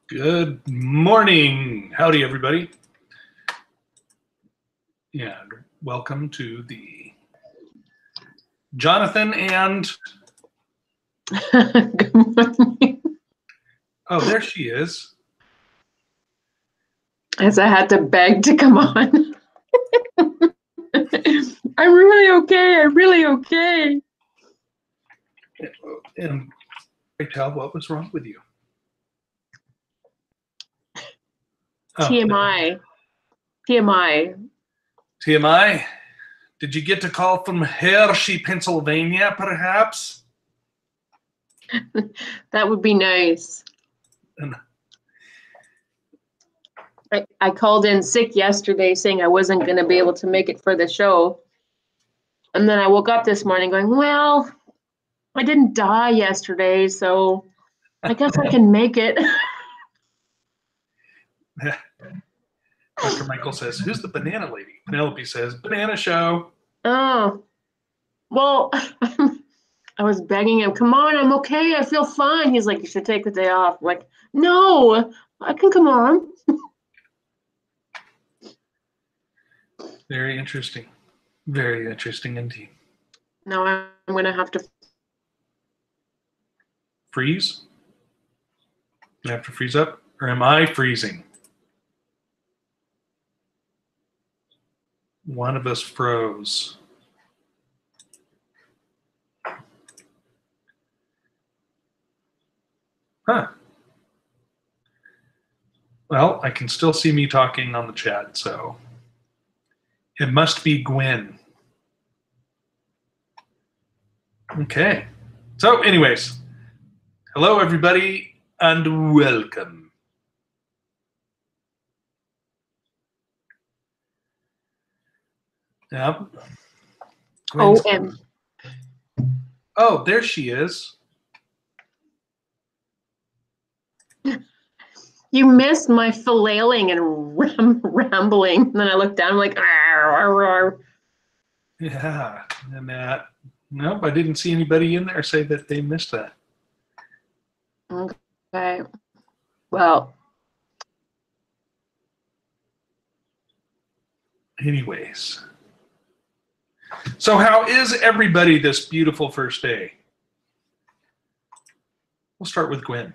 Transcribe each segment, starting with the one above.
Good morning. Howdy, everybody. And welcome to the Jonathan and... Good morning. Oh, there she is. As I had to beg to come on. I'm really okay. I'm really okay. And Rachel, what was wrong with you? TMI. TMI. TMI? Did you get a call from Hershey, Pennsylvania, perhaps? That would be nice. And I called in sick yesterday saying I wasn't going to be able to make it for the show. And then I woke up this morning going, well, I didn't die yesterday, so I guess I can make it. Dr. Michael says, who's the banana lady? Penelope says, banana show. Oh, well, I was begging him, come on, I'm okay, I feel fine. He's like, you should take the day off. I'm like, no, I can come on. Very interesting. Very interesting indeed. Now I'm going to have to freeze. You have to freeze up, or am I freezing? One of us froze. Huh. Well, I can still see me talking on the chat, so it must be Gwen. Okay. So anyways, hello everybody and welcome. Yep. Oh, there she is. You missed my flailing and rambling. And then I looked down, I'm like, arr, arr. Yeah, and that. Nope, I didn't see anybody in there say that they missed that. Okay. Well. Anyways. So how is everybody this beautiful first day? We'll start with Gwen.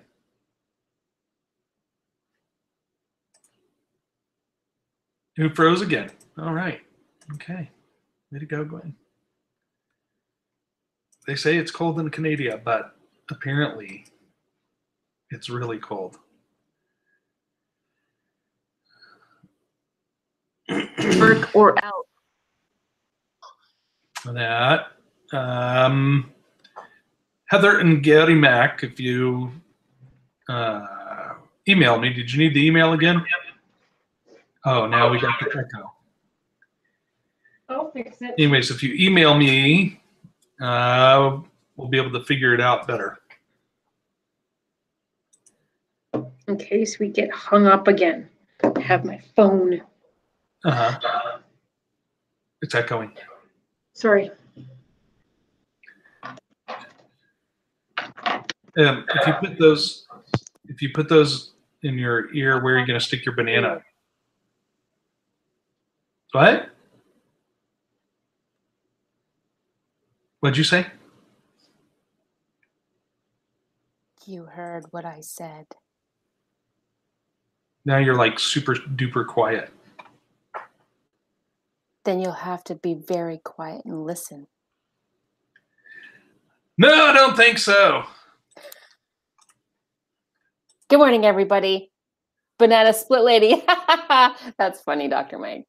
Who froze again? All right. Okay. Way to go, Gwen. They say it's cold in Canada, but apparently it's really cold. Work or out. That. Heather and Gary Mack, if you email me, did you need the email again? Oh, now we got the echo. I'll fix it. Anyways, if you email me, we'll be able to figure it out better. In case we get hung up again. I have my phone. Uh-huh. It's echoing. Sorry. If you put those in your ear, where are you going to stick your banana? What? What'd you say? You heard what I said. Now you're like super duper quiet. Then you'll have to be very quiet and listen. No, I don't think so. Good morning, everybody. Banana split lady. That's funny, Dr. Mike.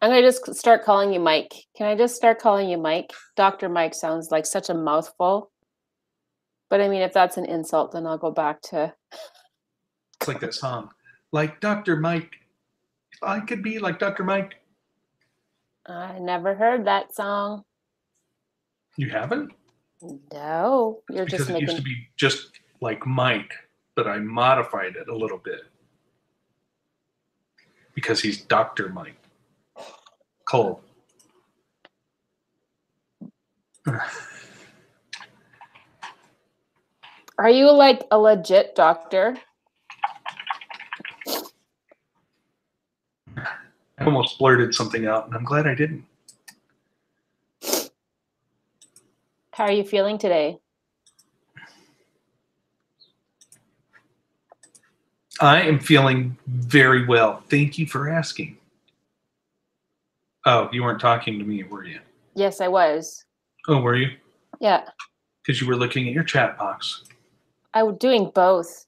I'm going to just start calling you Mike. Can I just start calling you Mike? Dr. Mike sounds like such a mouthful. But I mean, if that's an insult, then I'll go back to... It's like that song. Like Dr. Mike. If I could be like Dr. Mike. I never heard that song. You haven't? No. You're because just making... it used to be just like Mike, but I modified it a little bit. Because he's Dr. Mike Cole. Are you like a legit doctor? almost blurted something out, and I'm glad I didn't. How are you feeling today? I am feeling very well. Thank you for asking. Oh, you weren't talking to me, were you? Yes, I was. Oh, were you? Yeah, Because you were looking at your chat box. I was doing both.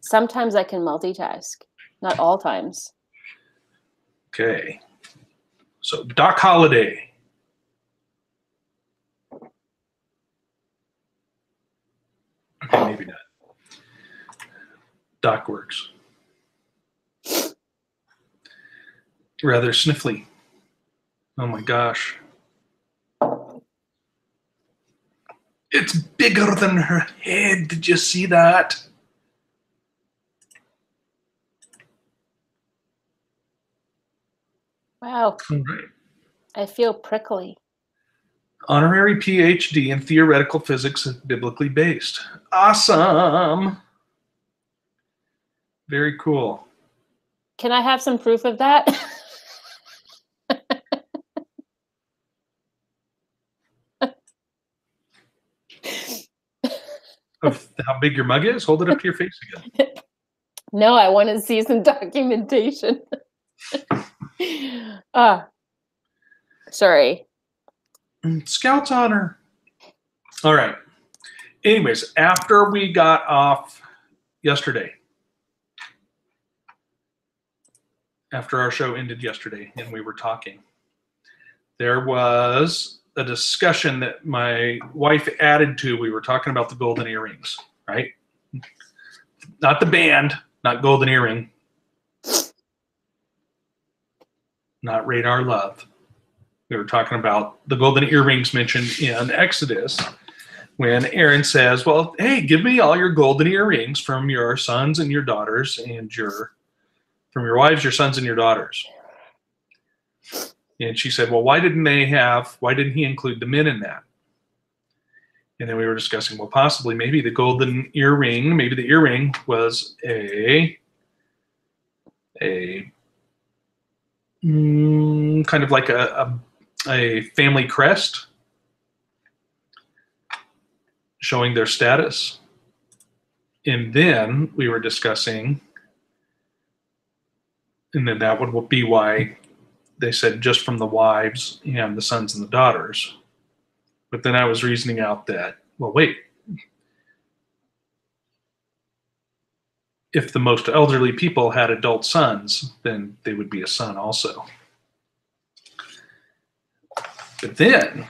Sometimes I can multitask, not all times. Okay. So, Doc Holliday. Okay, maybe not. Doc works. Rather sniffly. Oh my gosh. It's bigger than her head. Did you see that? Wow, All right. I feel prickly. Honorary PhD in theoretical physics is biblically based. Awesome. Very cool. Can I have some proof of that? Of how big your mug is? Hold it up to your face again. No, I want to see some documentation. Sorry. Scout's honor. All right. Anyways, after we got off yesterday, after our show ended yesterday and we were talking, there was a discussion that my wife added to. We were talking about the golden earrings, right? Not the band, not Golden Earring, not Radar Love. We were talking about the golden earrings mentioned in Exodus when Aaron says, well, hey, give me all your golden earrings from your sons and your daughters and from your wives, your sons and your daughters. And she said, well, why didn't he include the men in that? And then we were discussing, well, possibly maybe the golden earring, maybe the earring was a kind of like a family crest showing their status. And then we were discussing, and then that would be why they said just from the wives and the sons and the daughters. But then I was reasoning out that, well, wait, if the most elderly people had adult sons, then they would be a son also. But then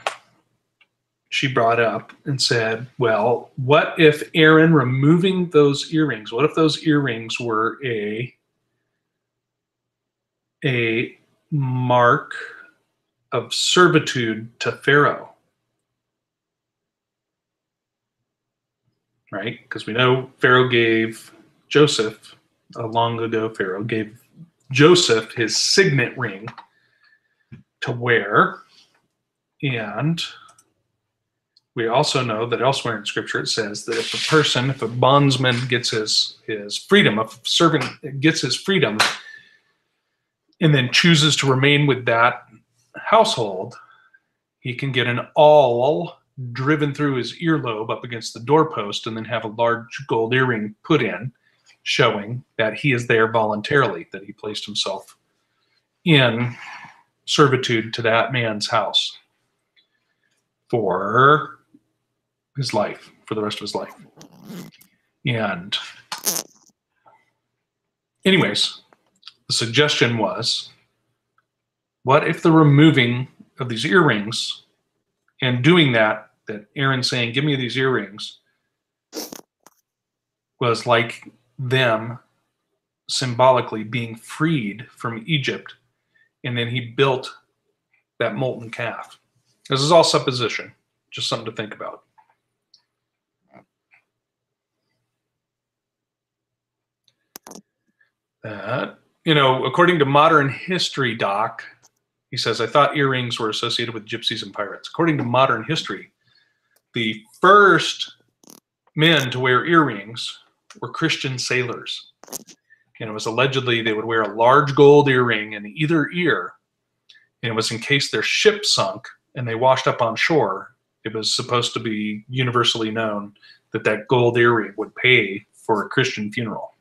she brought up and said, well, what if Aaron removing those earrings, what if those earrings were a mark of servitude to Pharaoh? Right? Because we know Pharaoh gave Joseph, long ago Pharaoh gave Joseph his signet ring to wear. And we also know that elsewhere in Scripture it says that if a bondsman gets his freedom, if a servant gets his freedom, and then chooses to remain with that household, he can get an awl driven through his earlobe up against the doorpost and then have a large gold earring put in, showing that he is there voluntarily, that he placed himself in servitude to that man's house for his life, for the rest of his life. And anyways, the suggestion was, what if the removing of these earrings and doing that Aaron saying, give me these earrings, was like them symbolically being freed from Egypt, and then he built that molten calf. This is all supposition, just something to think about. According to modern history, Doc, he says, I thought earrings were associated with gypsies and pirates. According to modern history, the first men to wear earrings were Christian sailors. And it was allegedly they would wear a large gold earring in either ear. And it was in case their ship sunk and they washed up on shore. It was supposed to be universally known that that gold earring would pay for a Christian funeral.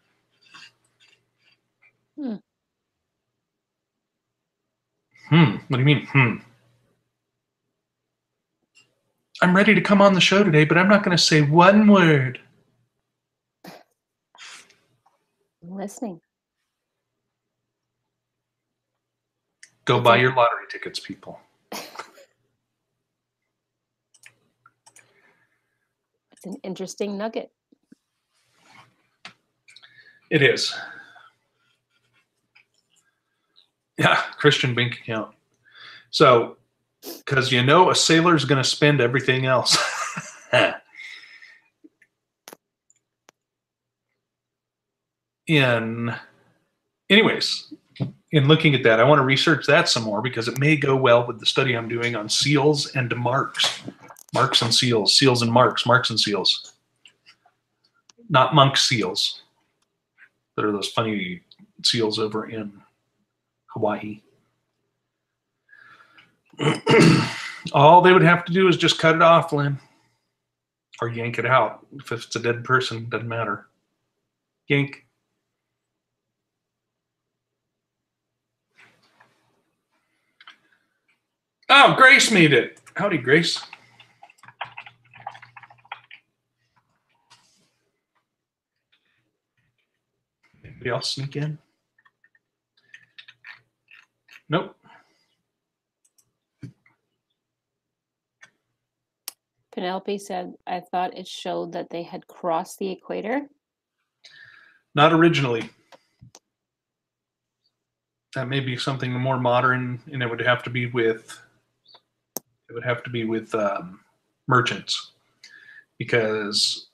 Hmm. What do you mean? I'm ready to come on the show today, but I'm not going to say one word. I'm listening. Go It's buy a- your lottery tickets, people. It's an interesting nugget. It is. Yeah, Christian bank account. So, because you know a sailor's going to spend everything else. Anyways, in looking at that, I want to research that some more because it may go well with the study I'm doing on seals and marks. Marks and seals, seals and marks, marks and seals. Not monk seals. That are those funny seals over in Hawaii. All they would have to do is just cut it off, Lynn. Or yank it out. If it's a dead person, doesn't matter. Yank. Oh, Grace made it. Howdy, Grace. Anybody else sneak in? Nope. Penelope said, I thought it showed that they had crossed the equator. Not originally. That may be something more modern, and it would have to be with merchants, because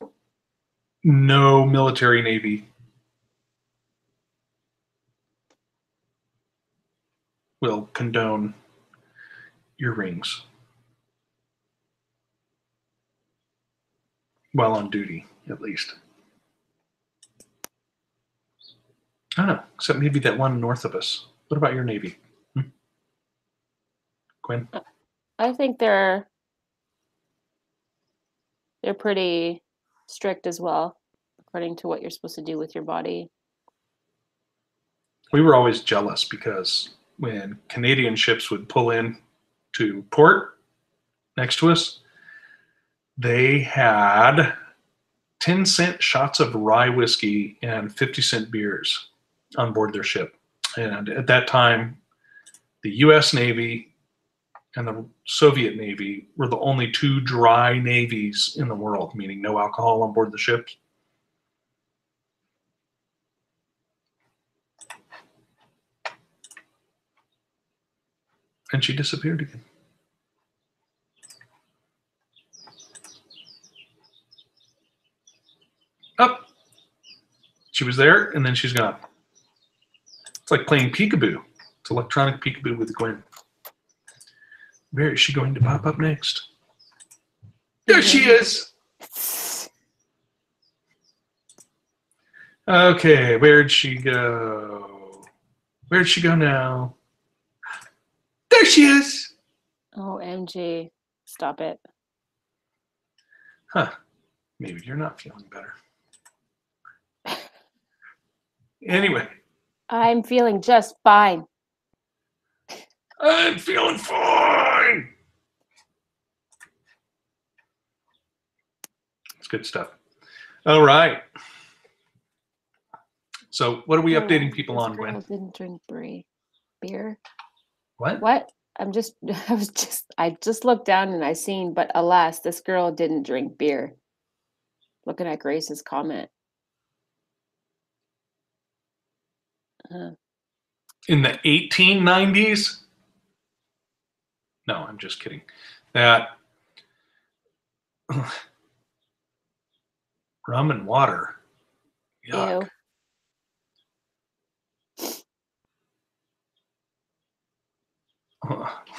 no military navy will condone earrings while on duty, at least. I don't know, except maybe that one north of us. What about your Navy? Quinn? I think they're pretty strict as well, according to what you're supposed to do with your body. We were always jealous because when Canadian ships would pull in to port next to us, they had 10-cent shots of rye whiskey and 50-cent beers on board their ship. And at that time, the U.S. Navy and the Soviet Navy were the only two dry navies in the world, meaning no alcohol on board the ships. And she disappeared again. Up. She was there, and then she's gone. It's like playing peekaboo. It's electronic peekaboo with Gwen. Where is she going to pop up next? There she is. Okay, where'd she go? Where'd she go now? There she is. OMG. Stop it. Huh. Maybe you're not feeling better. Anyway. I'm feeling just fine. I'm feeling fine. It's good stuff. All right. So what are we updating people This on, girl Gwen? didn't drink beer. What? What? I just looked down and I seen, but alas, this girl didn't drink beer. Looking at Grace's comment. In the 1890s? No, I'm just kidding. That rum and water. Yuck. Ew.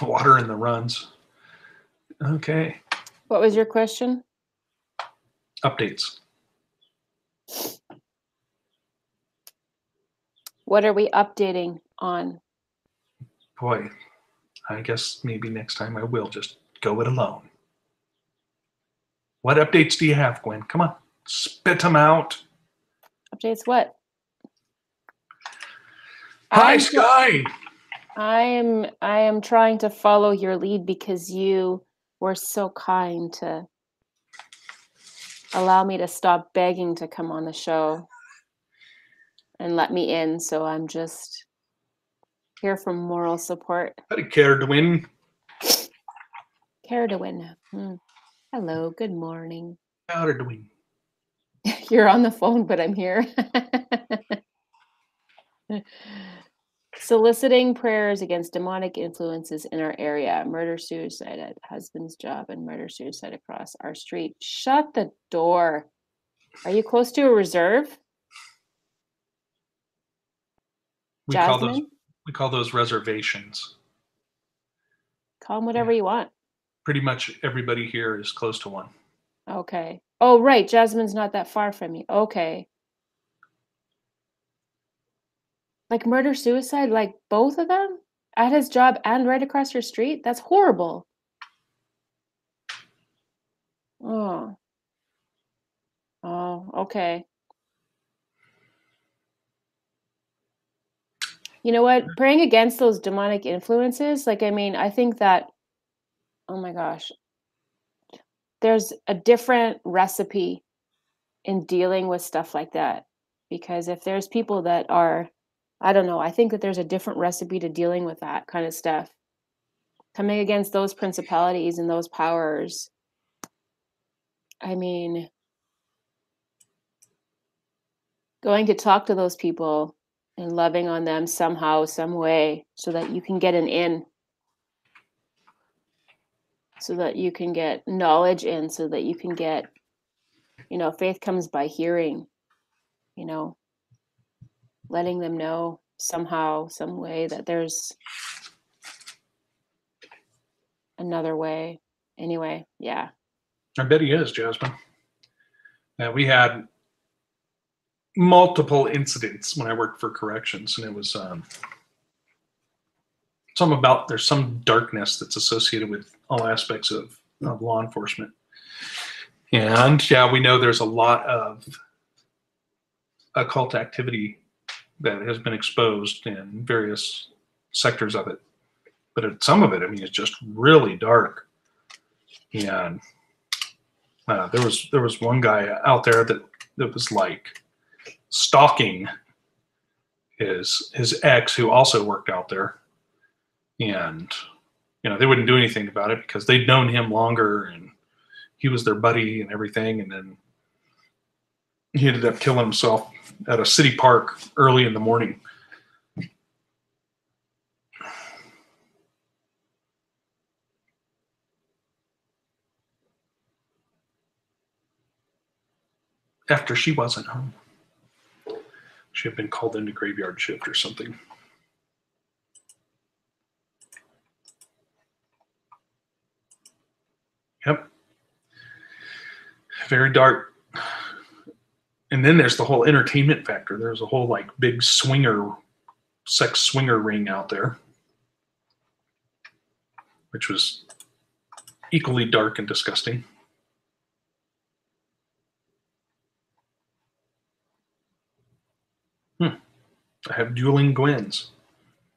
Water in the runs. Okay. What was your question? Updates. What are we updating on? Boy, I guess maybe next time I will just go it alone. What updates do you have, Gwen? Come on, spit them out. Updates what? Hi, I'm- Sky. I am trying to follow your lead because you were so kind to allow me to stop begging to come on the show and let me in. So I'm just here for moral support. How do you care to win? Care to win. Hello, good morning. How to win? You're on the phone, but I'm here. Soliciting prayers against demonic influences in our area. Murder, suicide at husband's job, and murder, suicide across our street. Shut the door. Are you close to a reserve? We Jasmine? call those reservations. Call them whatever you want. Pretty much everybody here is close to one. Okay. Oh, right. Jasmine's not that far from me. Okay. Like murder, suicide, like both of them? At his job and right across your street? That's horrible. Oh. Oh, okay. You know what? Praying against those demonic influences, like, I mean, I think that, oh my gosh, there's a different recipe in dealing with stuff like that. Because if there's people that are, I don't know, I think that there's a different recipe to dealing with that kind of stuff. Coming against those principalities and those powers. I mean, going to talk to those people and loving on them somehow, some way, so that you can get an in, so that you can get knowledge in, so that you can get, you know, faith comes by hearing, you know, letting them know somehow, some way that there's another way. Anyway, yeah. I bet he is, Jasmine. We had multiple incidents when I worked for corrections, and it was there's some darkness that's associated with all aspects of law enforcement. And yeah, we know there's a lot of occult activity that has been exposed in various sectors of it. But some of it, I mean, it's just really dark. And there was one guy out there that was like stalking his ex, who also worked out there, and you know, they wouldn't do anything about it because they'd known him longer and he was their buddy and everything. And then he ended up killing himself at a city park early in the morning. After she wasn't home. She had been called into graveyard shift or something. Yep. Very dark. And then there's the whole entertainment factor. There's a whole like big sex swinger ring out there, which was equally dark and disgusting. I have dueling Gwens.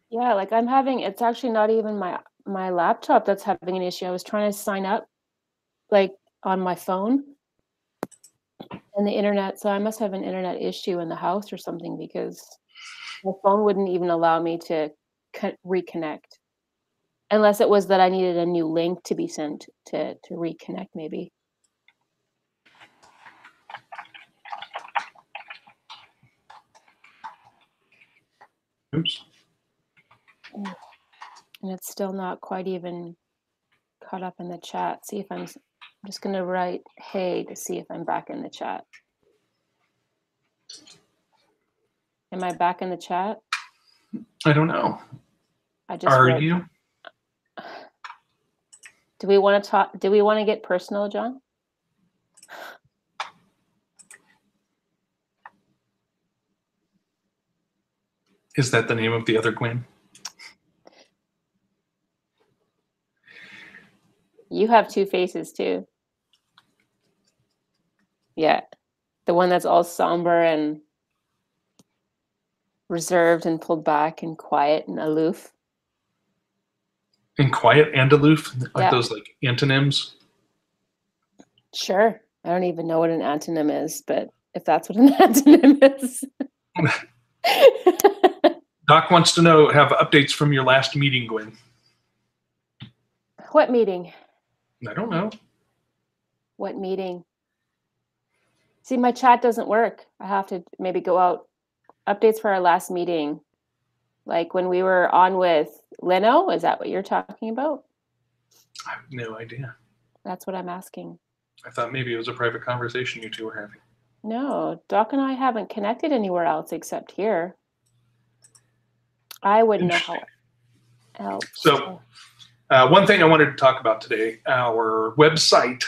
Yeah, like I'm having, it's actually not even my laptop that's having an issue. I was trying to sign up like on my phone and the internet, so I must have an internet issue in the house or something, because my phone wouldn't even allow me to reconnect, unless it was that I needed a new link to be sent to reconnect, maybe. Oops. And it's still not quite even caught up in the chat. See if I'm just going to write hey to see if I'm back in the chat. Am I back in the chat? I don't know. Are you? Do we want to talk? Do we want to get personal, John? Is that the name of the other Gwen? You have two faces too. Yeah. The one that's all somber and reserved and pulled back and quiet and aloof. And quiet and aloof? Aren't Yeah. those like antonyms? Sure. I don't even know what an antonym is, but if that's what an antonym is. Doc wants to know, have updates from your last meeting, Gwen. What meeting? I don't know. What meeting? See, my chat doesn't work. I have to maybe go out. Updates for our last meeting. Like when we were on with Leno, is that what you're talking about? I have no idea. That's what I'm asking. I thought maybe it was a private conversation you two were having. No, Doc and I haven't connected anywhere else except here. I wouldn't know how else. So, one thing I wanted to talk about today, our website.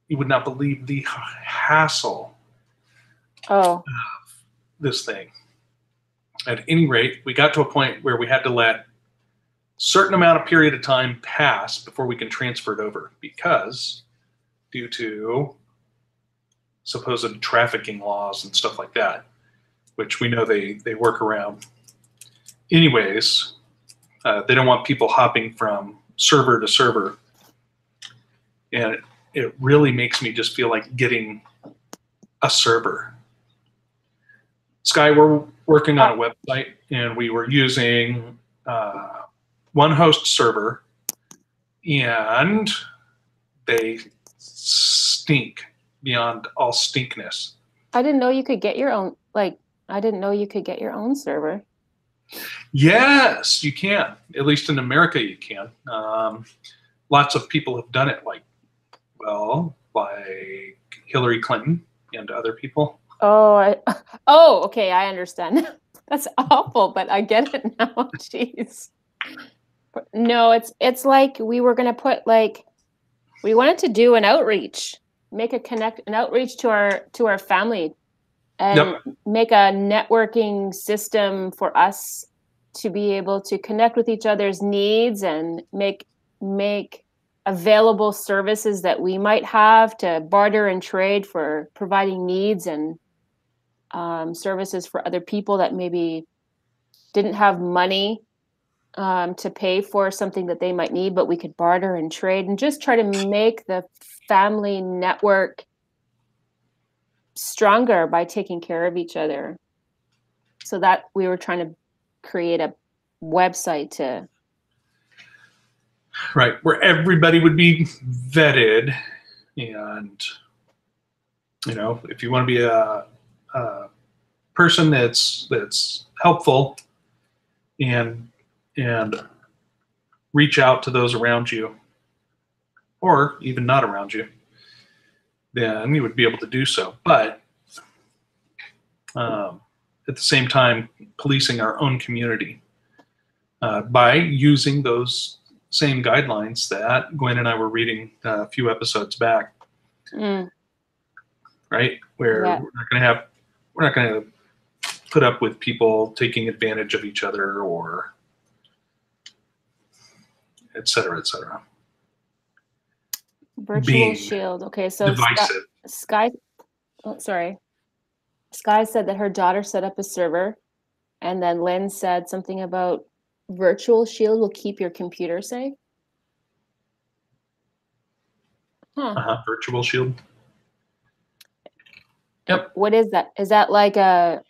You would not believe the hassle Oh, of this thing. At any rate, we got to a point where we had to let a certain amount of period of time pass before we can transfer it over, because due to supposed trafficking laws and stuff like that, which we know they work around. Anyways, they don't want people hopping from server to server. And it really makes me just feel like getting a server. Sky, we're working on a website, and we were using one host server, and they stink beyond all stinkness. I didn't know you could get your own, I didn't know you could get your own server. Yes, you can. At least in America, you can. Lots of people have done it, like Hillary Clinton and other people. Oh, okay, I understand. That's awful, but I get it now. Jeez. No, it's like we were gonna put we wanted to do an outreach, an outreach to our family, and make a networking system for us to be able to connect with each other's needs and make available services that we might have to barter and trade for providing needs and services for other people that maybe didn't have money to pay for something that they might need, but we could barter and trade and just try to make the family network stronger by taking care of each other. So that we were trying to create a website to... Right, where everybody would be vetted, and if you want to be a person that's helpful and reach out to those around you, or even not around you, then you would be able to do so. But at the same time, policing our own community by using those same guidelines that Gwen and I were reading a few episodes back, right? Where we're not going to put up with people taking advantage of each other, or et cetera, et cetera. Virtual Shield. Okay, so divisive. Sky said that her daughter set up a server, and then Lynn said something about Virtual Shield will keep your computer safe. Virtual Shield. Yep. What is that? Is that like a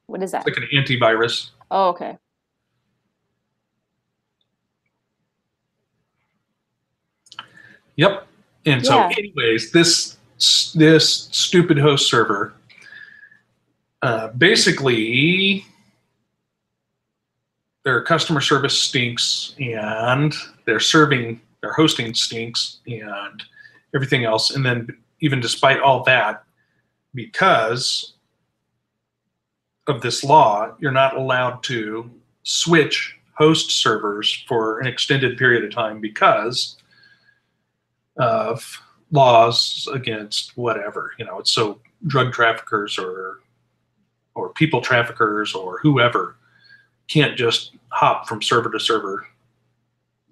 what is that? It's like an antivirus. Oh, okay. Yep. And so, anyways, this stupid host server, basically, their customer service stinks, and their hosting stinks, and everything else. And then, even despite all that, because of this law, you're not allowed to switch host servers for an extended period of time because of laws against whatever. It's so drug traffickers or or people traffickers or whoever can't just hop from server to server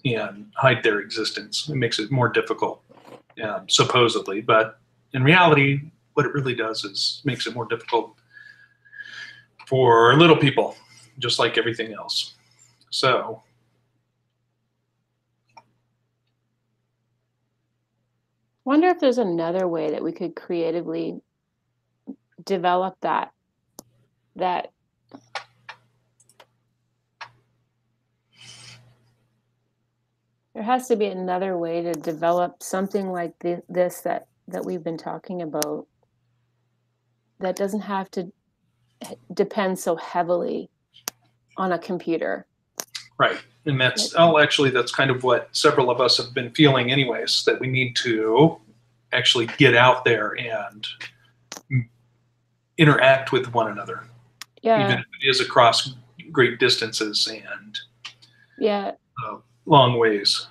and hide their existence. It makes it more difficult, supposedly, but in reality, what it really does is makes it more difficult for little people, just like everything else. So Wonder if there's another way that we could creatively develop that there has to be another way to develop something like this that we've been talking about, that doesn't have to depend so heavily on a computer. right. And that's that's kind of what several of us have been feeling anyways, that we need to actually get out there and interact with one another. Yeah. Even if it is across great distances and yeah. Long ways.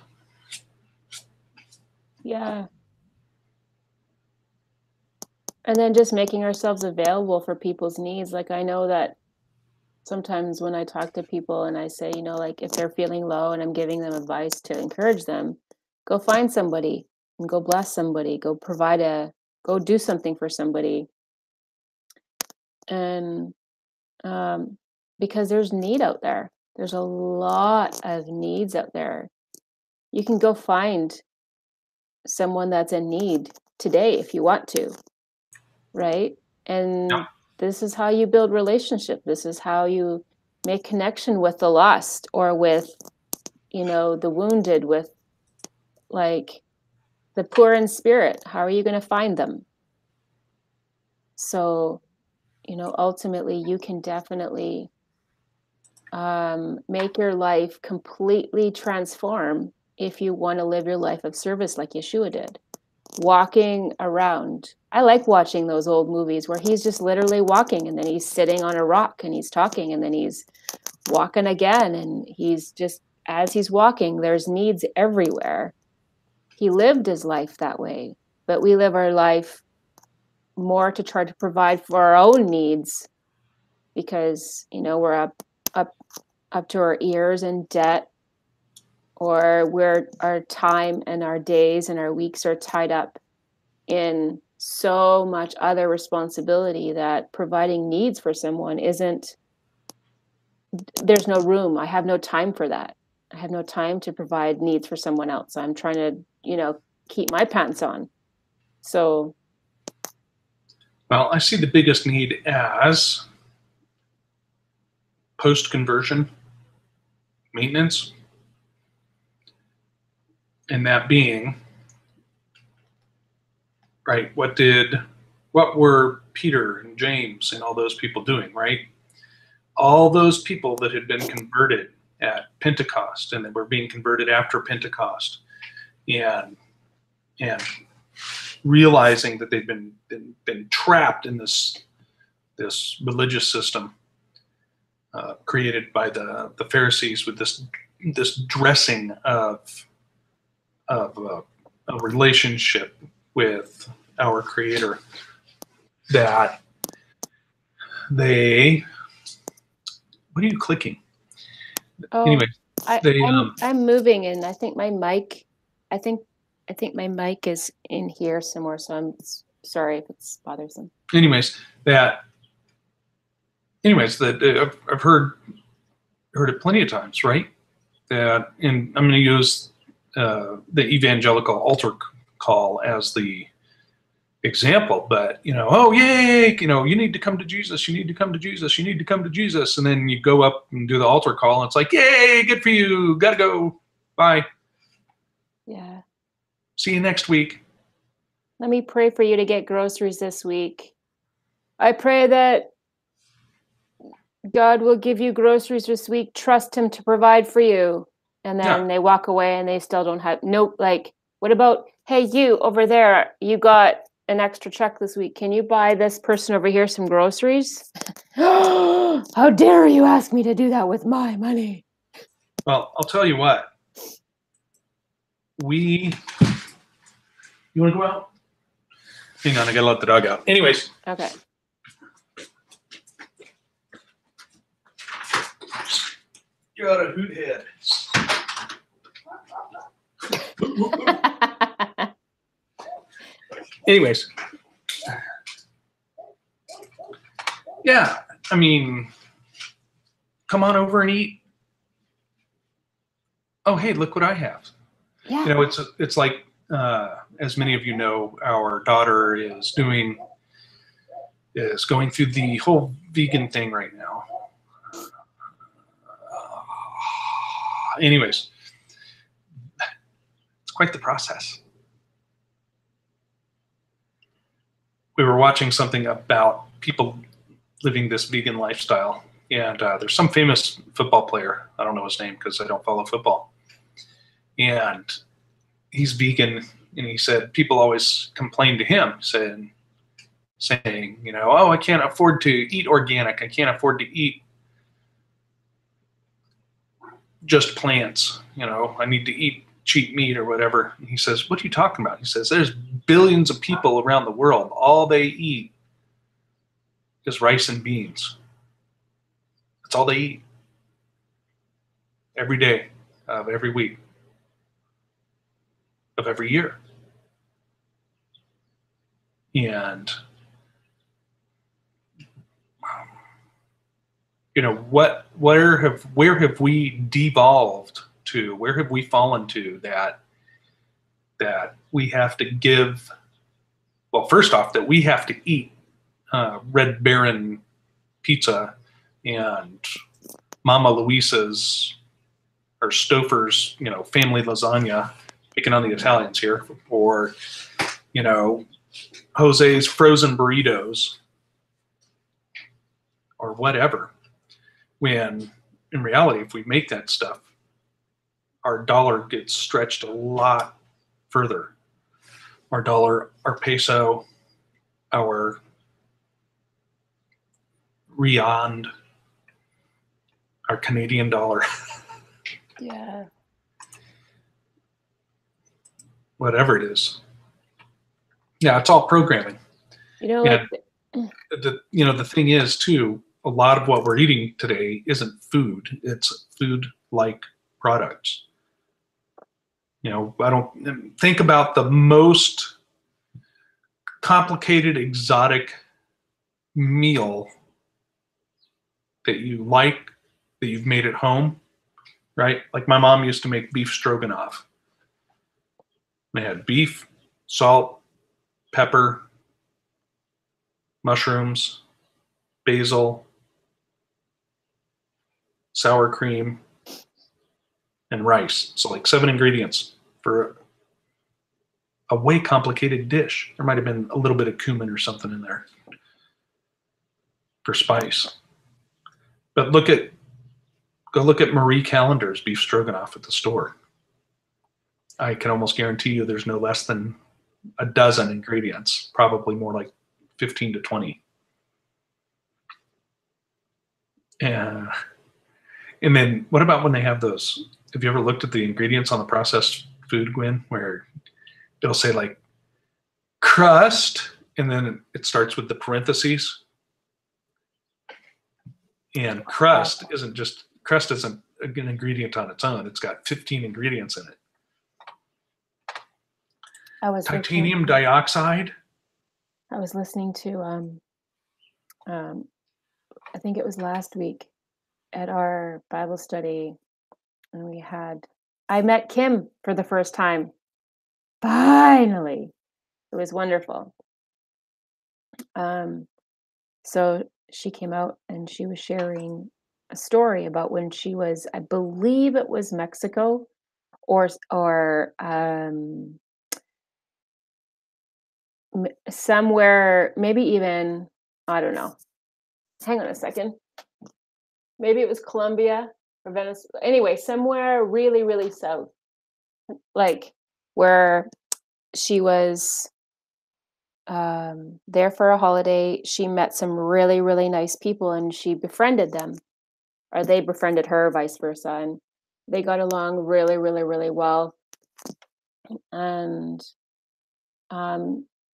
Yeah. And then just making ourselves available for people's needs. Like, I know that sometimes when I talk to people and I say, like, if they're feeling low and I'm giving them advice to encourage them, go find somebody and go bless somebody, go do something for somebody. And because there's need out there. There's a lot of needs out there. You can go find someone that's in need today if you want to, right? And this is how you build relationship. This is how you make connection with the lost, or with, the wounded, with like the poor in spirit. How are you going to find them? So, ultimately you can definitely make your life completely transform if you want to live your life of service like Yeshua did. Walking around. I like watching those old movies where he's just literally walking, and then he's sitting on a rock and he's talking, and then he's walking again, and he's just, as he's walking, there's needs everywhere. He lived his life that way, but we live our life more to try to provide for our own needs because, we're up to our ears in debt, or where our time and our days and our weeks are tied up in so much other responsibility that providing needs for someone there's no room. I have no time for that. I have no time to provide needs for someone else. I'm trying to, keep my pants on. So. Well, I see the biggest need as post-conversion maintenance. And that being, right, what were Peter and James and all those people doing, right? All those people that had been converted at Pentecost and that were being converted after Pentecost, and realizing that they'd been trapped in this religious system created by the Pharisees, with this dressing of a relationship with our Creator, that they. What are you clicking? Oh, anyway, I'm moving, and I think my mic. I think my mic is in here somewhere, so I'm sorry if it's bothersome. Anyways, that I've heard it plenty of times, right? That, and I'm going to use the evangelical altar call as the example, but oh yay, you need to come to Jesus, you need to come to Jesus, you need to come to Jesus, and then you go up and do the altar call, and it's like, yay, good for you, gotta go, bye. Yeah. See you next week. Let me pray for you to get groceries this week. I pray that God will give you groceries this week. Trust him to provide for you. And then they walk away and they still don't have what about, hey, you over there, you got an extra check this week. Can you buy this person over here some groceries? How dare you ask me to do that with my money? Well, I'll tell you what. You want to go out? Hang on, I gotta let the dog out. Anyways. Okay. You're out of hoot head. Anyways. Yeah, I mean, come on over and eat. Oh, hey, look what I have. Yeah. You know, it's like, as many of you know, our daughter is going through the whole vegan thing right now. Anyways, it's quite the process. We were watching something about people living this vegan lifestyle, and there's some famous football player. I don't know his name because I don't follow football. And he's vegan, and he said people always complain to him, saying, you know, oh, I can't afford to eat organic. I can't afford to eat just plants. You know, I need to eat cheap meat or whatever. And he says, what are you talking about? He says, there's billions of people around the world. All they eat is rice and beans. That's all they eat every day of every week of every year. And you know, where have we devolved to? Where have we fallen to that we have to give? Well, first off, that we have to eat Red Baron pizza and Mama Luisa's or Stouffer's, you know, family lasagna, picking on the Italians here, or, you know, Jose's frozen burritos or whatever. When in reality, if we make that stuff, our dollar gets stretched a lot further. Our dollar, our peso, our riand, our Canadian dollar. Yeah. Whatever it is. Yeah, it's all programming. You know, Yeah. The thing is too, a lot of what we're eating today isn't food. It's food-like products. You know, I don't think about the most complicated, exotic meal that you like, that you've made at home, right? Like my mom used to make beef stroganoff. They had beef, salt, pepper, mushrooms, basil, sour cream, and rice. So like 7 ingredients for a way complicated dish. There might have been a little bit of cumin or something in there for spice. But go look at Marie Callender's beef stroganoff at the store. I can almost guarantee you there's no less than a dozen ingredients, probably more like 15 to 20. And then what about when they have those? Have you ever looked at the ingredients on the processed food, Gwen, where they'll say like crust, and then it starts with the parentheses? And crust isn't an ingredient on its own. It's got 15 ingredients in it. Titanium dioxide. I was listening to I think it was last week at our Bible study, and I met Kim for the first time. Finally. It was wonderful. So she came out and she was sharing a story about when she was, I believe it was Mexico or somewhere, maybe even, I don't know. Hang on a second. Maybe it was Colombia or Venezuela. Anyway, somewhere really, really south, like where she was there for a holiday. She met some really, really nice people and she befriended them, or they befriended her, vice versa. And they got along really, really, really well. And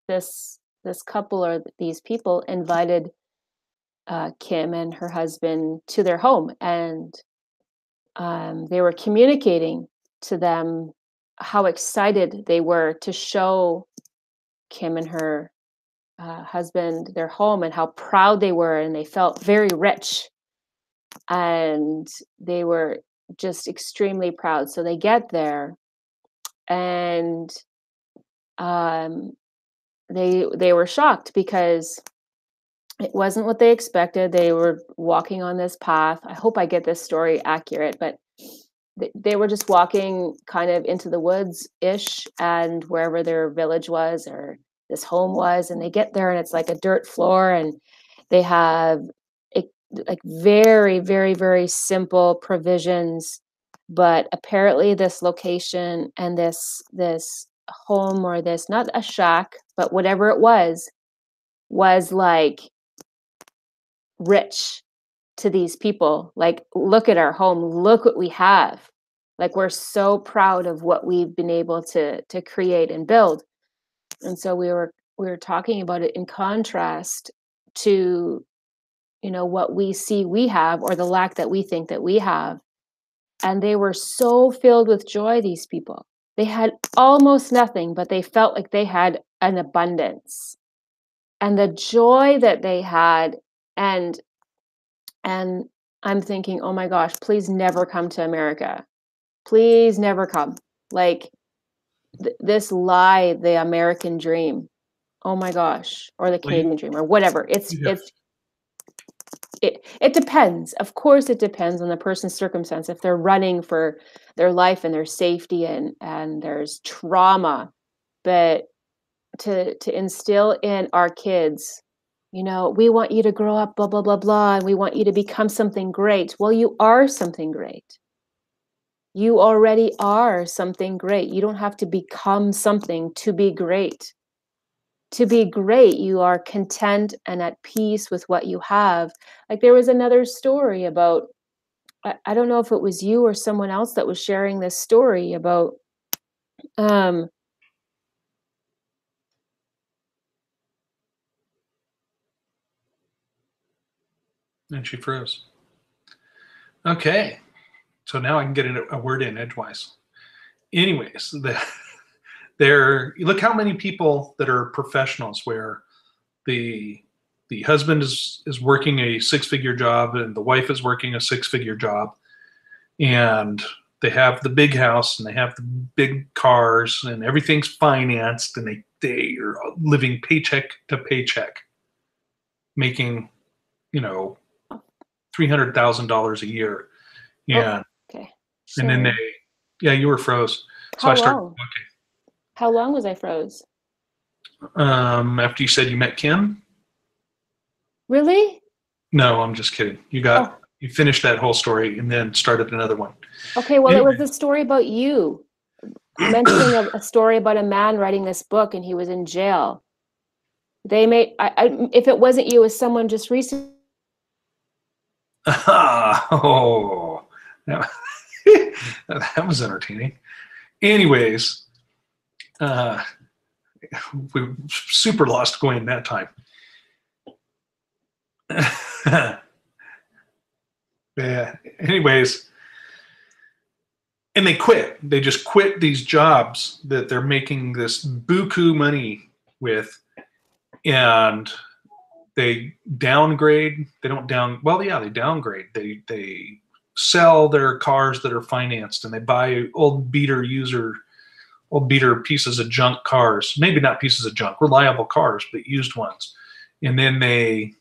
this couple or these people invited Kim and her husband to their home, and they were communicating to them how excited they were to show Kim and her husband their home, and how proud they were, and they felt very rich, and they were just extremely proud. So they get there, and they were shocked because it wasn't what they expected. They were walking on this path. I hope I get this story accurate, but they were just walking kind of into the woods ish, and wherever their village was or this home was, and they get there and it's like a dirt floor, and they have like very, very, very simple provisions. But apparently this location and this home, or this, not a shack, but whatever it was like rich to these people. Like, look at our home, look what we have. Like, we're so proud of what we've been able to create and build. And so we were talking about it in contrast to, you know, what we see we have, or the lack that we think that we have. And they were so filled with joy, these people. They had almost nothing, but they felt like they had an abundance. And the joy that they had, and I'm thinking, oh my gosh, please never come to America. Please never come. Like, this lie, the American dream. Oh my gosh. Or the Canadian dream, or whatever. It depends. Of course, it depends on the person's circumstance. If they're running for their life and their safety, and there's trauma, but to instill in our kids, you know, we want you to grow up, blah, blah, blah, blah, and we want you to become something great. Well, you are something great. You already are something great. You don't have to become something to be great. To be great, you are content and at peace with what you have. Like, there was another story about, I don't know if it was you or someone else that was sharing this story about, and she froze. Okay. So now I can get a word in edgewise. Anyways, look how many people that are professionals, where the husband is working a 6-figure job and the wife is working a 6-figure job, and they have the big house and they have the big cars and everything's financed, and they are living paycheck to paycheck, making, you know, $300,000 a year. Yeah. Okay. And then you were froze. So How I started long? How long was I froze? After you said you met Kim? Really? No, I'm just kidding. You finished that whole story and then started another one. Okay, well, Anyway. It was the story about you mentioning a story about a man writing this book, and he was in jail. They made, if it wasn't you, it was someone just recently. Oh, that was entertaining. Anyways, we super lost going that time. Yeah. Anyways, and they quit. They just quit these jobs that they're making this buku money with, and they downgrade. They don't they downgrade. They sell their cars that are financed, and they buy old beater pieces of junk cars. Maybe not pieces of junk, reliable cars, but used ones. And then they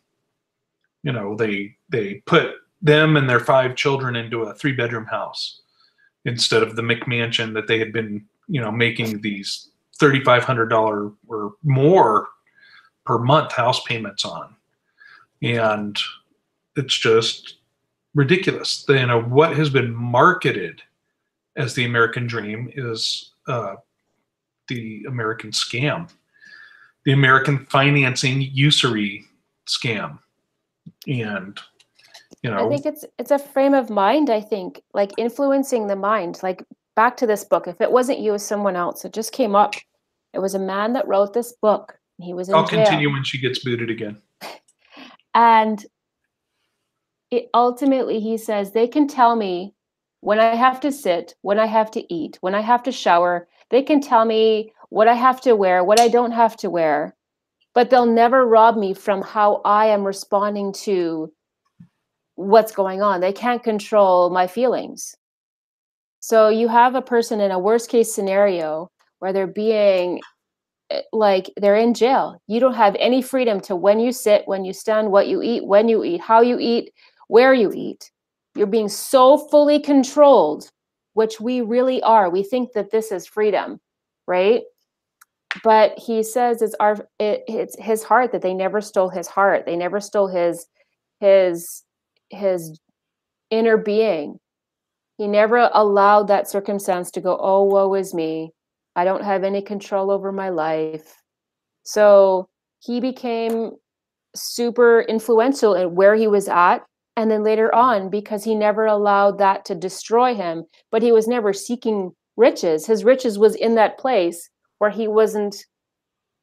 put them and their 5 children into a 3-bedroom house instead of the McMansion that they had been, making these $3,500 or more per month house payments on. And it's just ridiculous. What has been marketed as the American dream is the American scam, the American financing usury scam. And I think it's a frame of mind. I think, like, influencing the mind. Like, back to this book. If it wasn't you, it was someone else. It just came up. It was a man that wrote this book. He was in jail. I'll continue when she gets booted again. And ultimately, he says, they can tell me when I have to sit, when I have to eat, when I have to shower. They can tell me what I have to wear, what I don't have to wear, but they'll never rob me from how I am responding to what's going on. They can't control my feelings. So you have a person in a worst case scenario where they're being like they're in jail. You don't have any freedom to when you sit, when you stand, what you eat, when you eat, how you eat, where you eat. You're being so fully controlled, which we really are. We think that this is freedom, right? But he says it's his heart, that they never stole his heart. They never stole his inner being. He never allowed that circumstance to go, oh, woe is me. I don't have any control over my life. So he became super influential in where he was at. And then later on, because he never allowed that to destroy him, but he was never seeking riches. His riches was in that place where he wasn't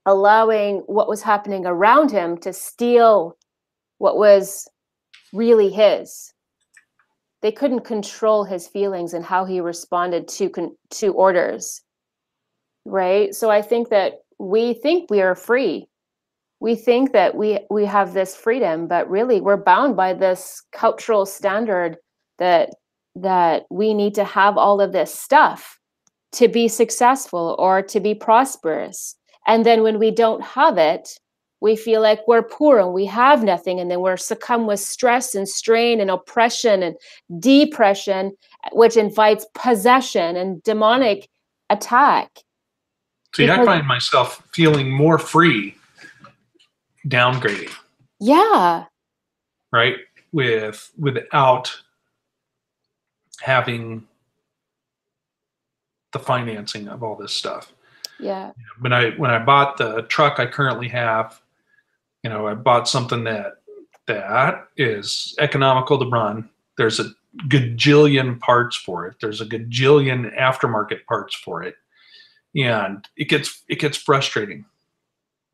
allowing what was happening around him to steal what was really his. They couldn't control his feelings and how he responded to orders, right? So I think that we think we are free. We think that we have this freedom, but really we're bound by this cultural standard that we need to have all of this stuff to be successful or to be prosperous. And then when we don't have it, we feel like we're poor and we have nothing, and then we're succumb with stress and strain and oppression and depression, which invites possession and demonic attack. See, I find myself feeling more free downgrading. Yeah. Right? Without having the financing of all this stuff. Yeah. When I bought the truck I currently have, I bought something that is economical to run. There's a gajillion parts for it. There's a gajillion aftermarket parts for it. And it gets frustrating,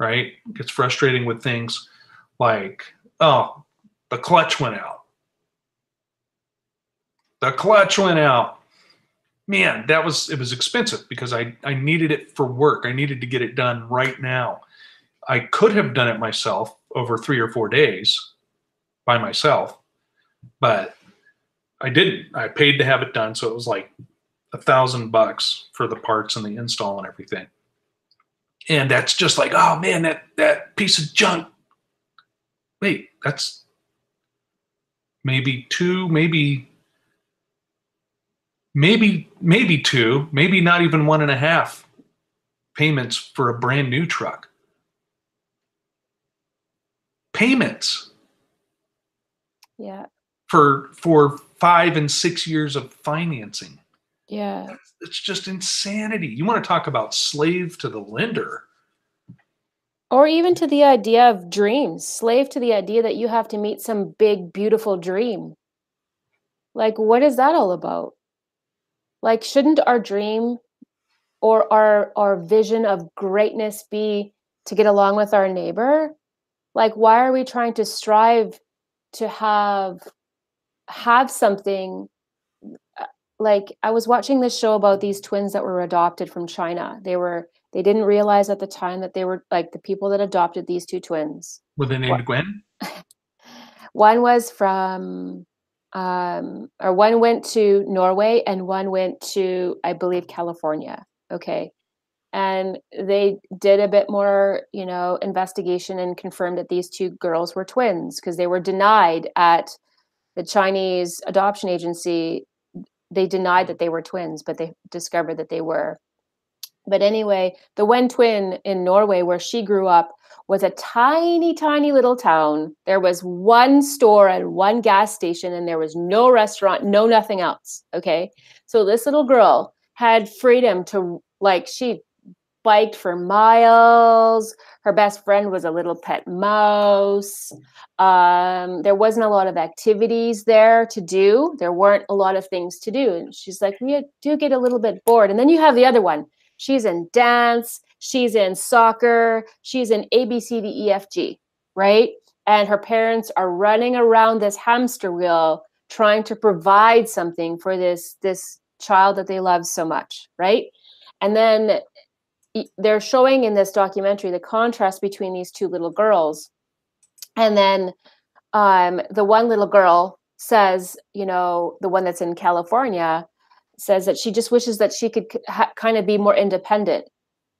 right? It gets frustrating with things like, oh, the clutch went out. The clutch went out. Man, it was expensive because I needed it for work. I needed to get it done right now. I could have done it myself over 3 or 4 days by myself, but I didn't. I paid to have it done, so it was like $1,000 for the parts and the install and everything. And that's just like, oh man, that piece of junk. Wait, that's maybe two, maybe two, maybe not even 1.5 payments for a brand new truck. Payments. Yeah. For 5 and 6 years of financing. Yeah. It's just insanity. You want to talk about slave to the lender. Or even to the idea of dreams, slave to the idea that you have to meet some big, beautiful dream. Like, what is that all about? Like, shouldn't our dream or our vision of greatness be to get along with our neighbor? Like, why are we trying to strive to have something? Like, I was watching this show about these twins that were adopted from China. They didn't realize at the time that they were like the people that adopted these two twins. Were they named Gwen? One was from or one went to Norway and one went to, I believe, California. Okay. And they did a bit more, investigation and confirmed that these two girls were twins because they were denied at the Chinese adoption agency. They denied that they were twins, but they discovered that they were. But anyway, the Wen twin in Norway, where she grew up, was a tiny, tiny little town. There was one store and one gas station, and there was no restaurant, no nothing else. Okay. So this little girl had freedom to, she biked for miles. Her best friend was a little pet mouse. There wasn't a lot of activities there to do. There weren't a lot of things to do. And she's like, we do get a little bit bored. And then you have the other one. She's in dance. She's in soccer. She's in ABCDEFG, right? And her parents are running around this hamster wheel trying to provide something for this child that they love so much, right? And then they're showing in this documentary the contrast between these two little girls. And then the one little girl says, you know, the one that's in California says that she just wishes that she could kind of be more independent.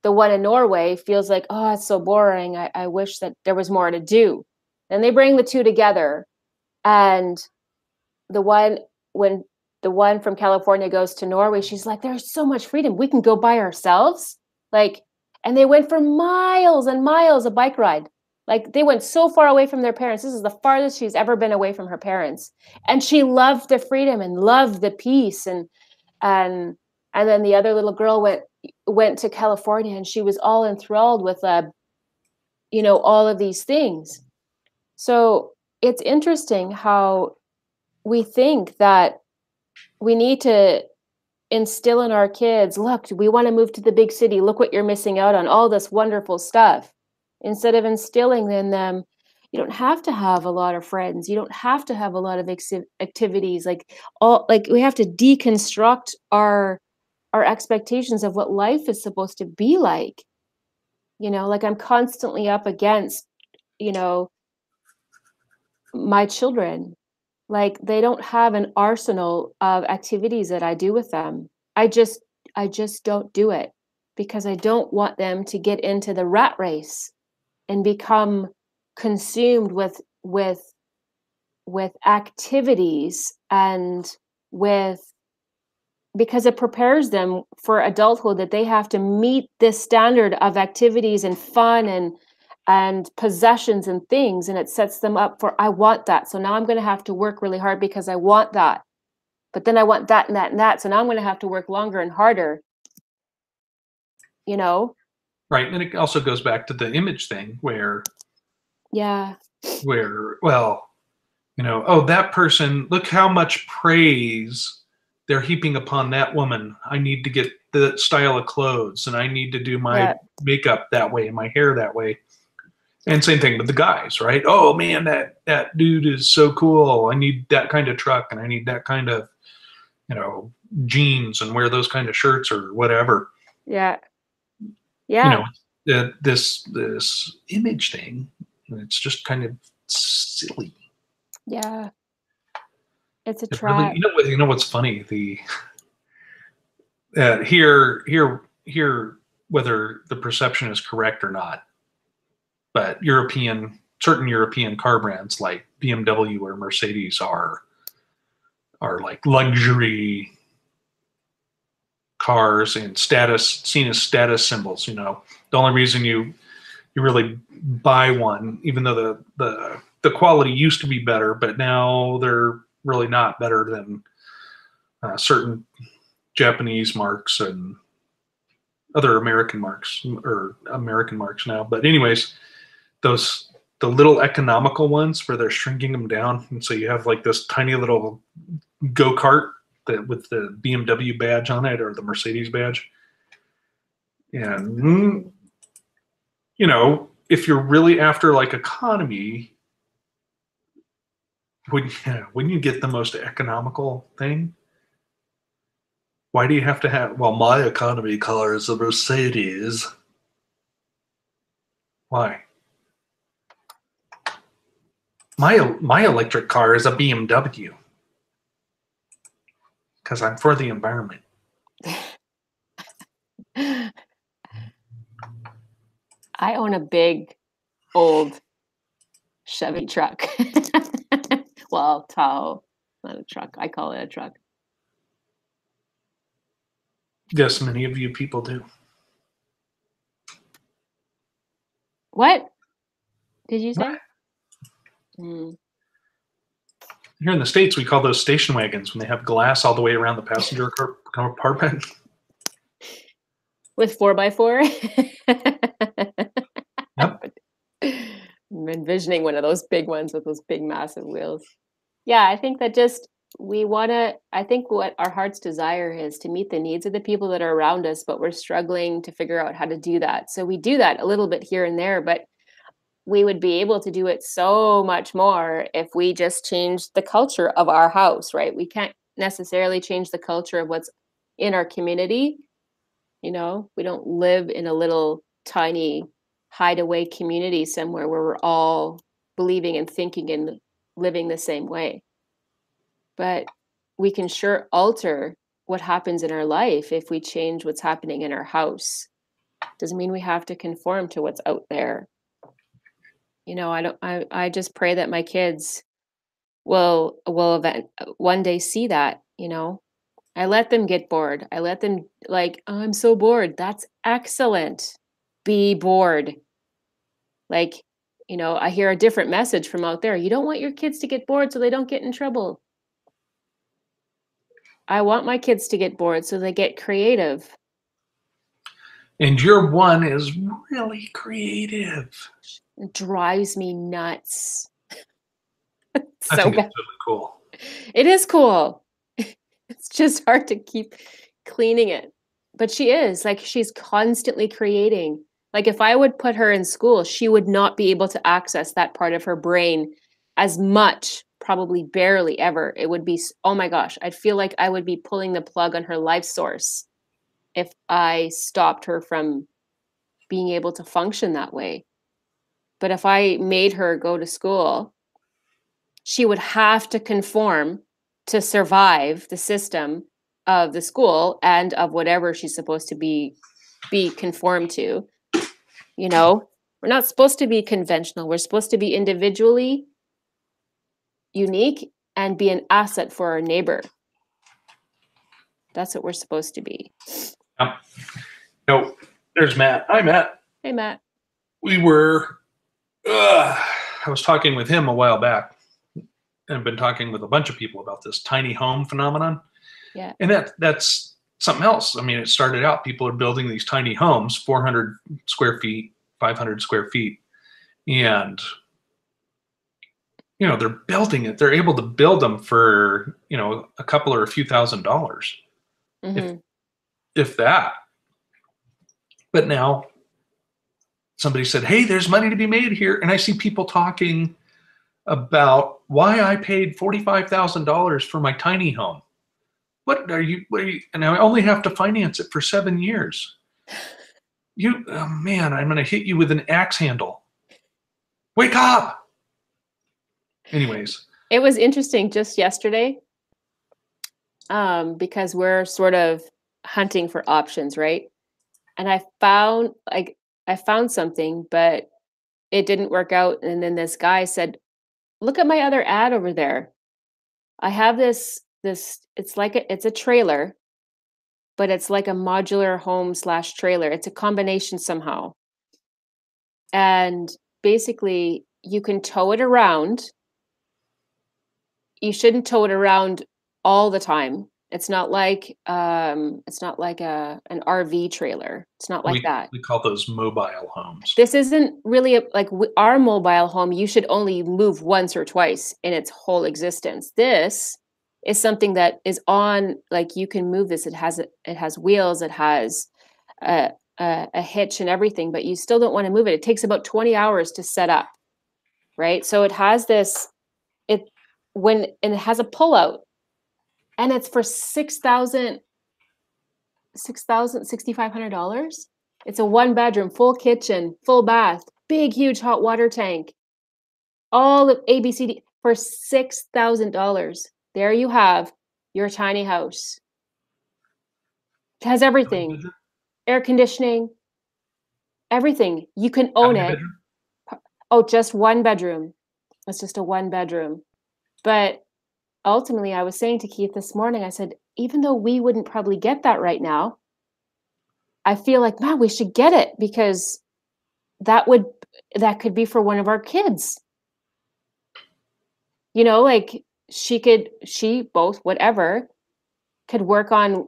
The one in Norway feels like, oh, it's so boring. I wish that there was more to do. And they bring the two together. And when the one from California goes to Norway, she's like, there's so much freedom. We can go by ourselves. Like, and they went for miles and miles a bike ride. Like, they went so far away from their parents. This is the farthest she's ever been away from her parents. And she loved the freedom and loved the peace. And then the other little girl went to California, and she was all enthralled with, you know, all of these things. So it's interesting how we think that we need to instill in our kids, look, we want to move to the big city. Look what you're missing out on, all this wonderful stuff. Instead of instilling in them, you don't have to have a lot of friends. You don't have to have a lot of activities. Like we have to deconstruct our expectations of what life is supposed to be like. You know, like I'm constantly up against, you know, my children. Like they don't have an arsenal of activities that I do with them. I just don't do it because I don't want them to get into the rat race and become consumed with activities and because it prepares them for adulthood, that they have to meet this standard of activities and fun and possessions and things, and it sets them up for, I want that, so now I'm going to have to work really hard because I want that, but then I want that and that and that, so now I'm going to have to work longer and harder, you know. Right. And it also goes back to the image thing where, well, you know, oh, that person, look how much praise they're heaping upon that woman. I need to get the style of clothes, and I need to do my makeup that way and my hair that way. And same thing with the guys, right? Oh man, that dude is so cool. I need that kind of truck, and I need that kind of, you know, jeans, and wear those kind of shirts or whatever. Yeah. You know, this image thing, it's just kind of silly. Yeah. It's a trap. Really, you know what's funny? Here, whether the perception is correct or not, but certain European car brands like BMW or Mercedes are like luxury cars and seen as status symbols. You know, the only reason you really buy one, even though the quality used to be better, but now they're really not better than certain Japanese marks and other American marks now. But anyways, the little economical ones where they're shrinking them down, and so you have like this tiny little go-kart with the BMW badge on it or the Mercedes badge. And you know, if you're really after like economy, wouldn't you get the most economical thing? Why do you have to have, well, my economy car is a Mercedes. Why? My electric car is a BMW. Because I'm for the environment. I own a big, old Chevy truck. Well, Tahoe, not a truck. I call it a truck. Yes, many of you people do. What did you say? Here in the States, we call those station wagons when they have glass all the way around the passenger compartment. With 4x4? Yep. I'm envisioning one of those big ones with those big, massive wheels. Yeah, I think that I think what our heart's desire is to meet the needs of the people that are around us, but we're struggling to figure out how to do that. So we do that a little bit here and there, but we would be able to do it so much more if we just changed the culture of our house, right? We can't necessarily change the culture of what's in our community. You know, we don't live in a little tiny hideaway community somewhere where we're all believing and thinking and living the same way. But we can sure alter what happens in our life if we change what's happening in our house. Doesn't mean we have to conform to what's out there. You know, I just pray that my kids will one day see that, you know. I let them get bored. I let them like, oh, I'm so bored. That's excellent. Be bored. Like, you know, I hear a different message from out there. You don't want your kids to get bored so they don't get in trouble. I want my kids to get bored so they get creative. And your one is really creative. It drives me nuts. I think it's really cool. It is cool. It's just hard to keep cleaning it. But she is, like, she's constantly creating. Like, if I would put her in school, she would not be able to access that part of her brain as much, probably barely ever. It would be, oh my gosh, I'd feel like I would be pulling the plug on her life source if I stopped her from being able to function that way. But if I made her go to school, she would have to conform to survive the system of the school and of whatever she's supposed to be conformed to. You know, we're not supposed to be conventional. We're supposed to be individually unique and be an asset for our neighbor. That's what we're supposed to be. No, there's Matt. Hi, Matt. Hey, Matt. I was talking with him a while back, and I've been talking with a bunch of people about this tiny home phenomenon. Yeah. And that's something else. I mean, it started out, people are building these tiny homes, 400 square feet, 500 square feet. And, you know, they're building it. They're able to build them for, you know, a couple or a few $1,000s, Mm-hmm. if that. But now somebody said, hey, there's money to be made here. And I see people talking about why I paid $45,000 for my tiny home. What are you, and I only have to finance it for 7 years. Oh man, I'm going to hit you with an axe handle. Wake up. Anyways. It was interesting just yesterday, because we're sort of hunting for options, right? And I found something, but it didn't work out. And then this guy said, look at my other ad over there. I have this, it's a trailer, but it's like a modular home / trailer. It's a combination somehow. And basically you can tow it around. You shouldn't tow it around all the time. It's not like an RV trailer. It's not like that. We call those mobile homes. This isn't really our mobile home. You should only move once or twice in its whole existence. This is something that is on, like, you can move this. It has wheels. It has a hitch and everything, but you still don't want to move it. It takes about 20 hours to set up, right? So it has this. It has a pullout. And it's for $6,500. It's a 1-bedroom, full kitchen, full bath, big, huge hot water tank. All of ABCD for $6,000. There you have your tiny house. It has everything. Air conditioning, everything. You can own it. Oh, just 1 bedroom. It's just a 1-bedroom. But ultimately, I was saying to Keith this morning, I said, even though we wouldn't probably get that right now, I feel like, man, we should get it, because that could be for one of our kids. You know, like both, whatever, could work on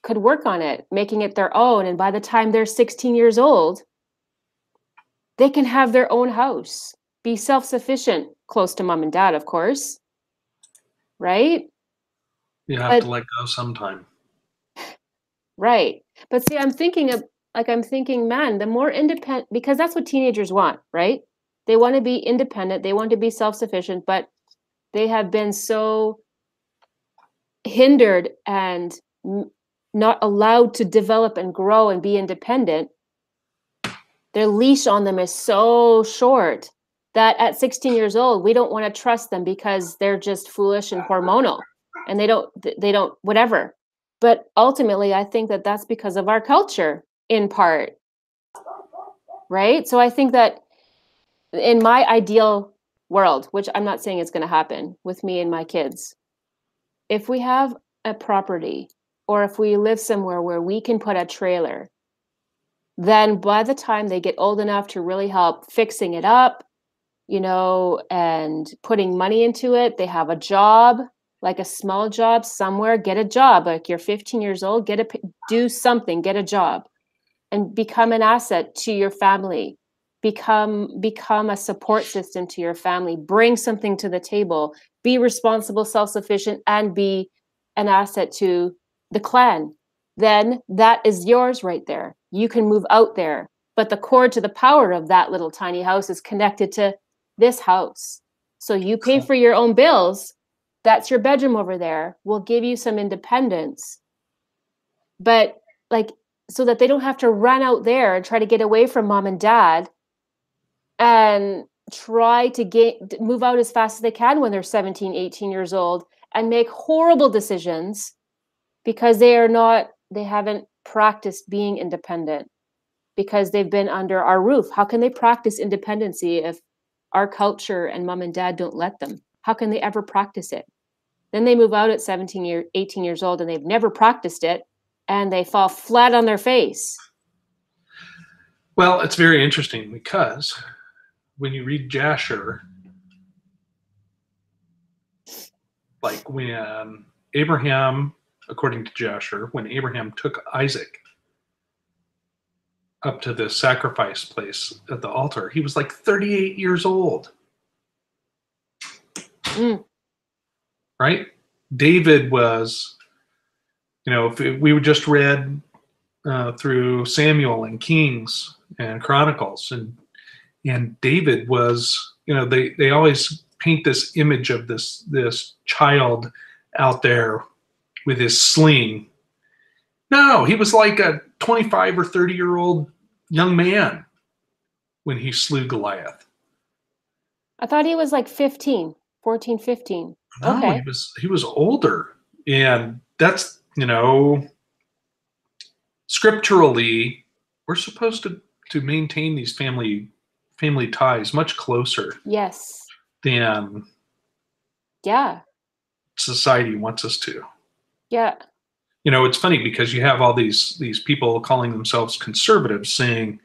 it, making it their own. And by the time they're 16 years old, they can have their own house, be self-sufficient, close to mom and dad, of course. Right? You have to let go sometime. Right. But see, I'm thinking, man, the more independent, because that's what teenagers want, right? They want to be independent. They want to be self-sufficient, but they have been so hindered and not allowed to develop and grow and be independent. Their leash on them is so short that at 16 years old, we don't want to trust them because they're just foolish and hormonal and they don't, whatever. But ultimately, I think that that's because of our culture in part, right? So I think that in my ideal world, which I'm not saying it's going to happen with me and my kids, if we have a property or if we live somewhere where we can put a trailer, then by the time they get old enough to really help fixing it up, you know, and putting money into it, they have a job, like a small job somewhere, get a job. Like you're 15 years old, do something, get a job and become an asset to your family. Become a support system to your family, bring something to the table, be responsible, self-sufficient, and be an asset to the clan. Then that is yours right there. You can move out there. But the cord to the power of that little tiny house is connected to this house. So you pay for your own bills. That's your bedroom over there. We'll give you some independence. But like, so that they don't have to run out there and try to get away from mom and dad and try to move out as fast as they can when they're 17, 18 years old and make horrible decisions because they haven't practiced being independent because they've been under our roof. How can they practice independency if our culture and mom and dad don't let them? How can they ever practice it? Then they move out at 18 years old and they've never practiced it and they fall flat on their face. Well, it's very interesting because when you read Jasher, like when Abraham, according to Jasher, when Abraham took Isaac up to the sacrifice place at the altar, he was like 38 years old. Right? David was, you know, if we just read through Samuel and Kings and Chronicles, and David was, you know, they always paint this image of this child out there with his sling. No, he was like a 25 or 30-year-old young man when he slew Goliath. I thought he was like 15, 14, 15. No, okay. he was older. And that's, you know, scripturally, we're supposed to maintain these family ties much closer. Yes. Than society wants us to. Yeah. You know, it's funny because you have all these people calling themselves conservatives saying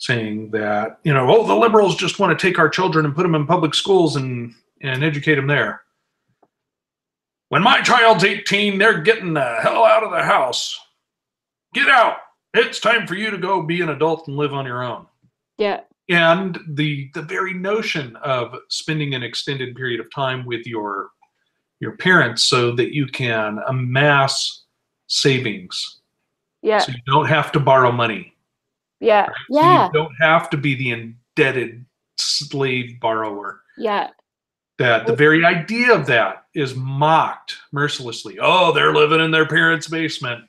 that, you know, oh, the liberals just want to take our children and put them in public schools and educate them there. When my child's 18, they're getting the hell out of the house. Get out. It's time for you to go be an adult and live on your own. Yeah. And the very notion of spending an extended period of time with your parents so that you can amass savings. Yeah. So you don't have to borrow money. Yeah. Right? Yeah. So you don't have to be the indebted slave borrower. Yeah. That the very idea of that is mocked mercilessly. Oh, they're living in their parents' basement,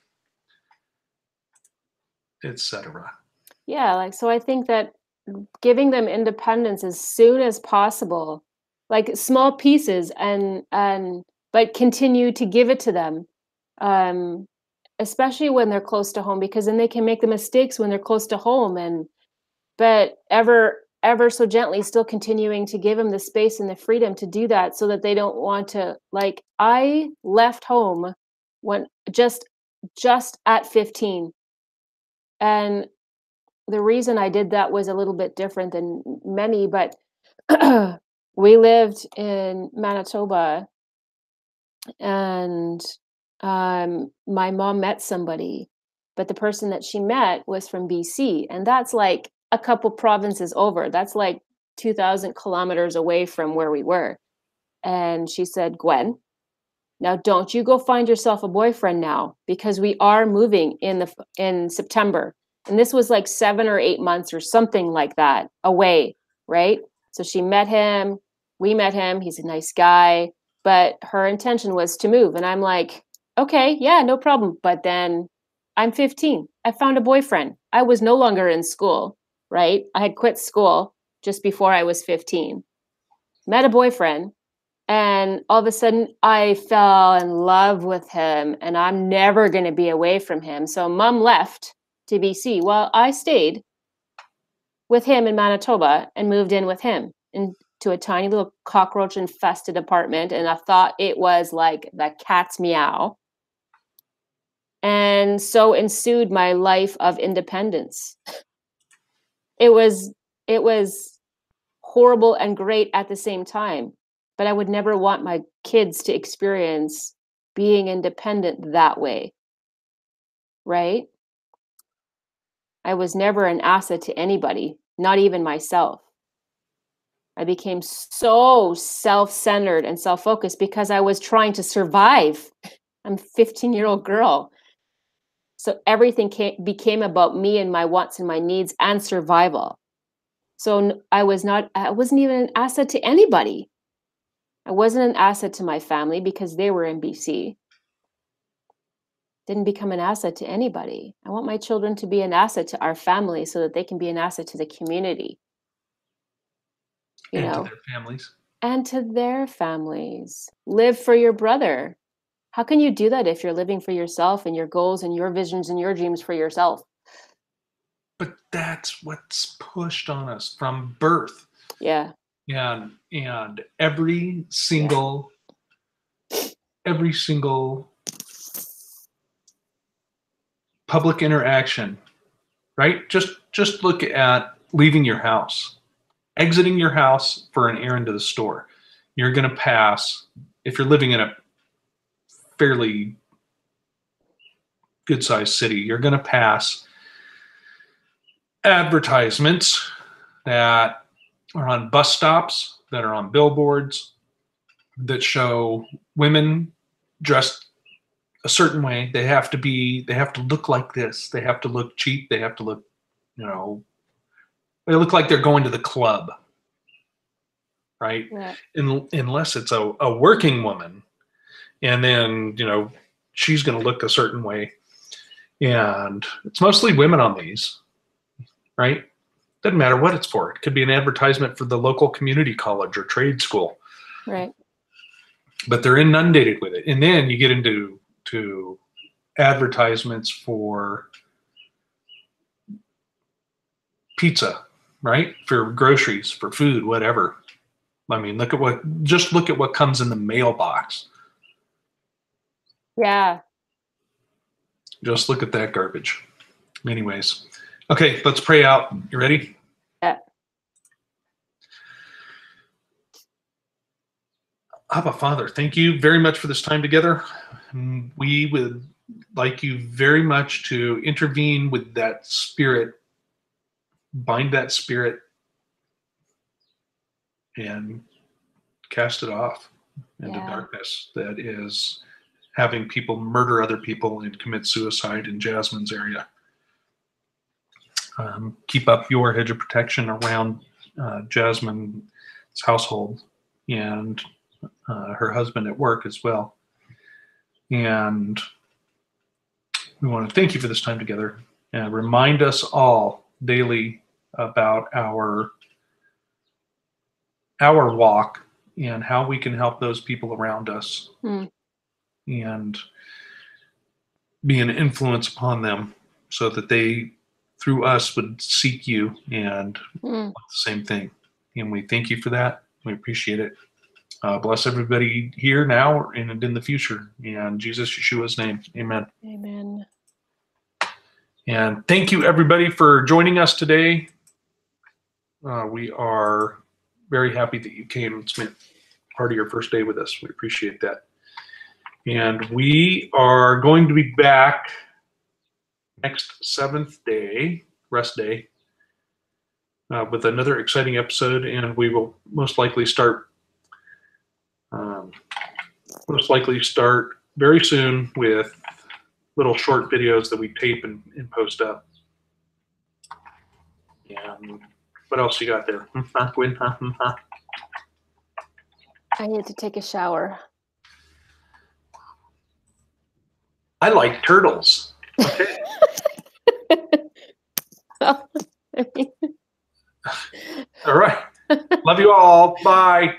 etc. Yeah, like, so I think that giving them independence as soon as possible, like small pieces, but continue to give it to them, especially when they're close to home, because then they can make the mistakes when they're close to home, but ever so gently still continuing to give them the space and the freedom to do that, so that they don't want to, like, I left home when just at 15, and the reason I did that was a little bit different than many, but we lived in Manitoba, and my mom met somebody, but the person that she met was from BC, and that's like a couple provinces over. That's like 2,000 kilometers away from where we were. And she said, Gwen, now don't you go find yourself a boyfriend now, because we are moving in September. And this was like 7 or 8 months or something like that away, right? So she met him, we met him, he's a nice guy, but her intention was to move. And I'm like, okay, yeah, no problem. But then I'm 15. I found a boyfriend. I was no longer in school, right? I had quit school just before I was 15. Met a boyfriend, and all of a sudden I fell in love with him, and I'm never going to be away from him. So mom left to BC. Well, I stayed with him in Manitoba and moved in with him into a tiny little cockroach infested apartment. And I thought it was like the cat's meow. And so ensued my life of independence. It was horrible and great at the same time, but I would never want my kids to experience being independent that way, right? I was never an asset to anybody, not even myself. I became so self-centered and self-focused because I was trying to survive. I'm a 15-year-old girl. So everything became about me and my wants and my needs and survival. So I wasn't even an asset to anybody. I wasn't an asset to my family because they were in BC. Didn't become an asset to anybody. I want my children to be an asset to our family so that they can be an asset to the community. And to their families. And to their families. Live for your brother. How can you do that if you're living for yourself and your goals and your visions and your dreams for yourself? But that's what's pushed on us from birth. Yeah. And every single public interaction, right? Just look at leaving your house, exiting your house for an errand to the store. You're going to pass, if you're living in a fairly good sized city, you're going to pass advertisements that are on bus stops, that are on billboards, that show women dressed a certain way. They have to look like this. They have to look cheap. They have to look, they look like they're going to the club, right? Yeah. Unless it's a working woman, and then, she's going to look a certain way. And it's mostly women on these, right? Doesn't matter what it's for. It could be an advertisement for the local community college or trade school. Right. But they're inundated with it. And then you get into advertisements for pizza, right? For groceries, for food, whatever. I mean, look at what comes in the mailbox. Yeah. Just look at that garbage. Anyways. Okay, let's pray out. You ready? Yeah. Abba, Father, thank you very much for this time together. We would like you very much to intervene with that spirit, bind that spirit, and cast it off into darkness that is having people murder other people and commit suicide in Jasmine's area. Keep up your hedge of protection around Jasmine's household and her husband at work as well. And we want to thank you for this time together and remind us all daily about our walk and how we can help those people around us and be an influence upon them so that they, through us, would seek you and want the same thing. And we thank you for that. We appreciate it. Bless everybody here now and in the future. In Jesus Yeshua's name, amen. Amen. And thank you, everybody, for joining us today. We are very happy that you came and spent part of your first day with us. We appreciate that. And we are going to be back next 7th day, rest day, with another exciting episode, and we will most likely start very soon with little short videos that we tape and post up. And What else you got there? Gwyn, I need to take a shower. I like turtles. Okay. All right. Love you all. Bye.